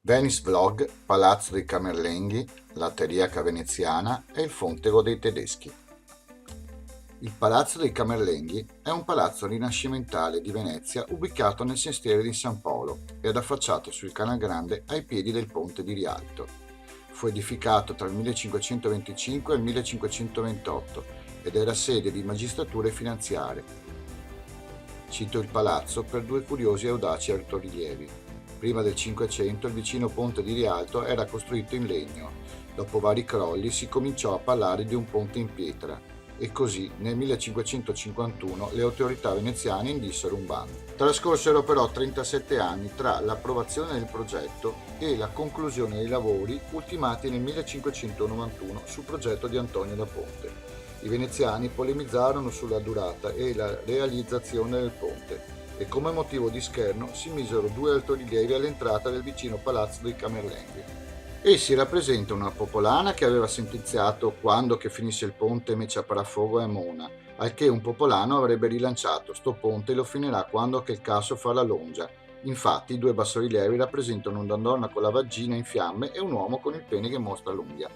Venice Vlog, Palazzo dei Camerlenghi, la Teriaca veneziana e il Fontego dei tedeschi. Il Palazzo dei Camerlenghi è un palazzo rinascimentale di Venezia ubicato nel sestiere di San Polo ed affacciato sul Canal Grande ai piedi del Ponte di Rialto. Fu edificato tra il 1525 e il 1528 ed era sede di magistrature finanziarie. Cito il palazzo per due curiosi e audaci altorilievi. Prima del Cinquecento il vicino ponte di Rialto era costruito in legno. Dopo vari crolli si cominciò a parlare di un ponte in pietra e così nel 1551 le autorità veneziane indissero un bando. Trascorsero però 37 anni tra l'approvazione del progetto e la conclusione dei lavori ultimati nel 1591 sul progetto di Antonio da Ponte. I veneziani polemizzarono sulla durata e la realizzazione del ponte e come motivo di scherno si misero due altorilievi all'entrata del vicino Palazzo dei Camerlenghi. Essi rappresentano una popolana che aveva sentenziato quando che finisse il ponte me ci apparà fuoco e mona, al che un popolano avrebbe rilanciato sto ponte lo finirà quando che il caso fa la longia. Infatti i due bassorilievi rappresentano una donna con la vagina in fiamme e un uomo con il pene che mostra l'unghia.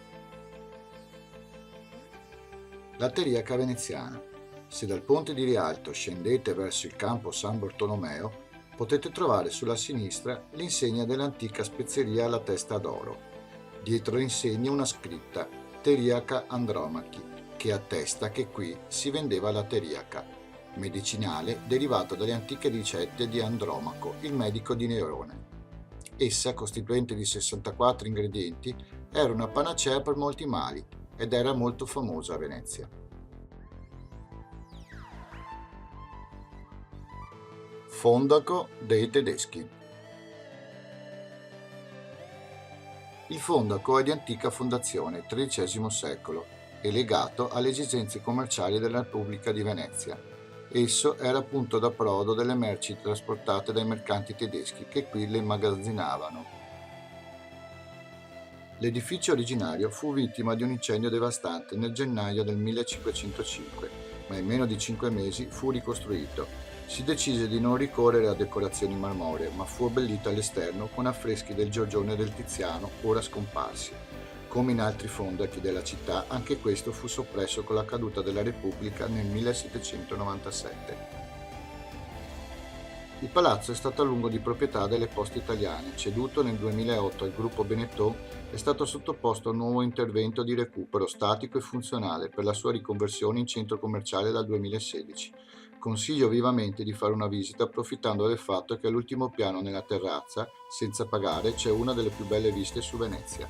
La Teriaca veneziana. Se dal ponte di Rialto scendete verso il campo San Bartolomeo, potete trovare sulla sinistra l'insegna dell'antica spezieria alla testa d'oro. Dietro l'insegna una scritta Teriaca Andromachi, che attesta che qui si vendeva la teriaca, medicinale derivato dalle antiche ricette di Andromaco, il medico di Nerone. Essa, costituente di 64 ingredienti, era una panacea per molti mali ed era molto famosa a Venezia. Fondaco dei tedeschi. Il fondaco è di antica fondazione, XIII secolo, e legato alle esigenze commerciali della Repubblica di Venezia. Esso era punto d'approdo delle merci trasportate dai mercanti tedeschi che qui le immagazzinavano. L'edificio originario fu vittima di un incendio devastante nel gennaio del 1505, ma in meno di 5 mesi fu ricostruito. Si decise di non ricorrere a decorazioni marmoree, ma fu abbellito all'esterno con affreschi del Giorgione e del Tiziano, ora scomparsi. Come in altri fondachi della città, anche questo fu soppresso con la caduta della Repubblica nel 1797. Il palazzo è stato a lungo di proprietà delle Poste Italiane, ceduto nel 2008 al gruppo Benetton, è stato sottoposto a un nuovo intervento di recupero statico e funzionale per la sua riconversione in centro commerciale dal 2016. Consiglio vivamente di fare una visita approfittando del fatto che all'ultimo piano nella terrazza, senza pagare, c'è una delle più belle viste su Venezia.